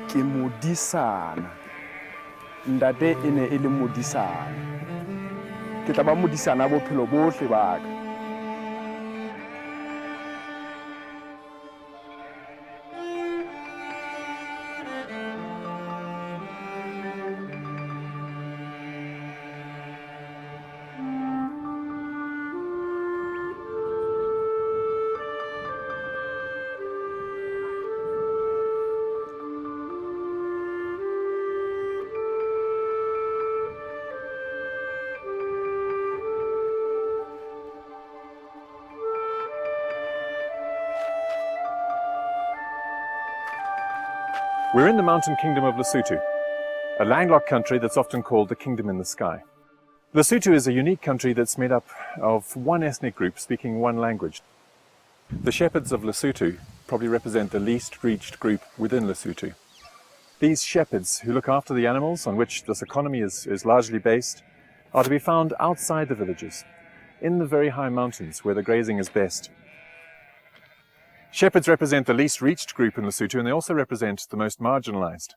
ke modisana. Ntate e ne e le modisana. Ke tla ba modisana bophelo bohle ba ka. We're in the mountain kingdom of Lesotho, a landlocked country that's often called the kingdom in the sky. Lesotho is a unique country that's made up of one ethnic group speaking one language. The shepherds of Lesotho probably represent the least reached group within Lesotho. These shepherds, who look after the animals on which this economy is largely based, are to be found outside the villages, in the very high mountains where the grazing is best. Shepherds represent the least reached group in Lesotho, and they also represent the most marginalized.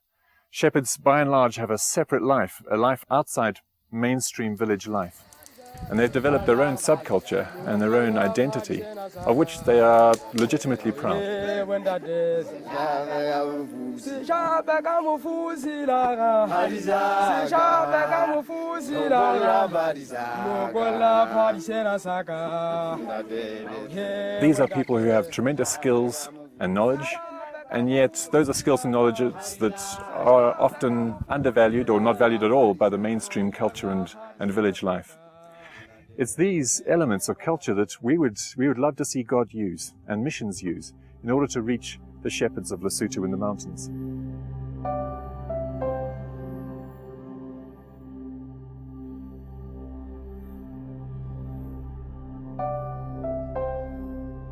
Shepherds, by and large, have a separate life, a life outside mainstream village life. And they've developed their own subculture and their own identity, of which they are legitimately proud. These are people who have tremendous skills and knowledge, and yet those are skills and knowledges that are often undervalued or not valued at all by the mainstream culture and village life. It's these elements of culture that we would love to see God use and missions use in order to reach the shepherds of Lesotho in the mountains.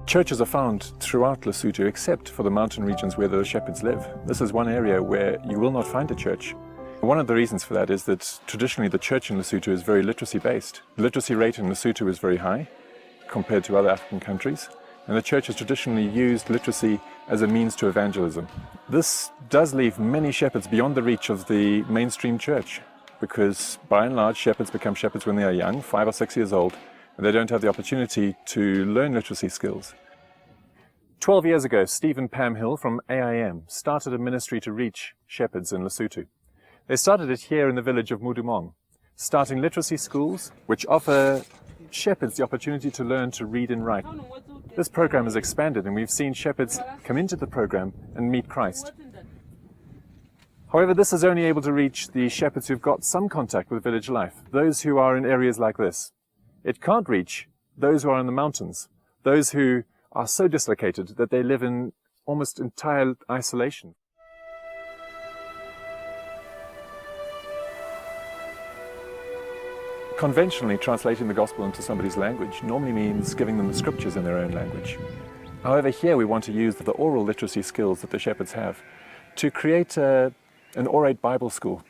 Churches are found throughout Lesotho except for the mountain regions where the shepherds live. This is one area where you will not find a church. One of the reasons for that is that traditionally the church in Lesotho is very literacy based. The literacy rate in Lesotho is very high compared to other African countries, and the church has traditionally used literacy as a means to evangelism. This does leave many shepherds beyond the reach of the mainstream church, because by and large shepherds become shepherds when they are young, 5 or 6 years old, and they don't have the opportunity to learn literacy skills. 12 years ago, Steve and Pam Hill from AIM started a ministry to reach shepherds in Lesotho. They started it here in the village of Mudumong, starting literacy schools which offer shepherds the opportunity to learn to read and write. This program has expanded, and we've seen shepherds come into the program and meet Christ. However, this is only able to reach the shepherds who've got some contact with village life, those who are in areas like this. It can't reach those who are in the mountains, those who are so dislocated that they live in almost entire isolation. Conventionally, translating the gospel into somebody's language normally means giving them the scriptures in their own language. However, here we want to use the oral literacy skills that the shepherds have to create an orate Bible school.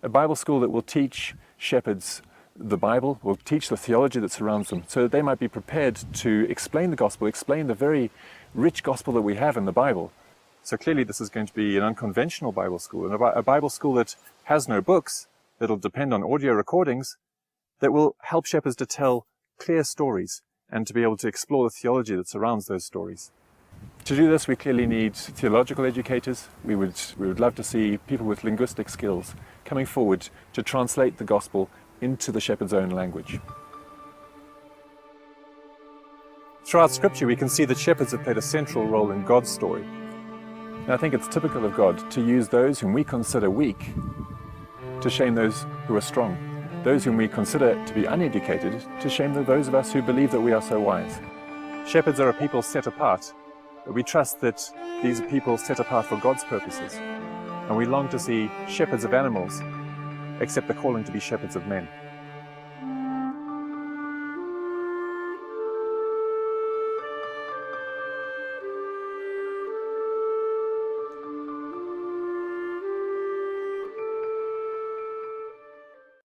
A Bible school that will teach shepherds the Bible, will teach the theology that surrounds them, so that they might be prepared to explain the gospel, explain the very rich gospel that we have in the Bible. So clearly this is going to be an unconventional Bible school, and a Bible school that has no books, that'll depend on audio recordings, that will help shepherds to tell clear stories and to be able to explore the theology that surrounds those stories. To do this, we clearly need theological educators. We would love to see people with linguistic skills coming forward to translate the gospel into the shepherd's own language. Throughout Scripture, we can see that shepherds have played a central role in God's story. And I think it's typical of God to use those whom we consider weak to shame those who are strong, those whom we consider to be uneducated to shame those of us who believe that we are so wise. Shepherds are a people set apart, but we trust that these are people set apart for God's purposes, and we long to see shepherds of animals accept the calling to be shepherds of men.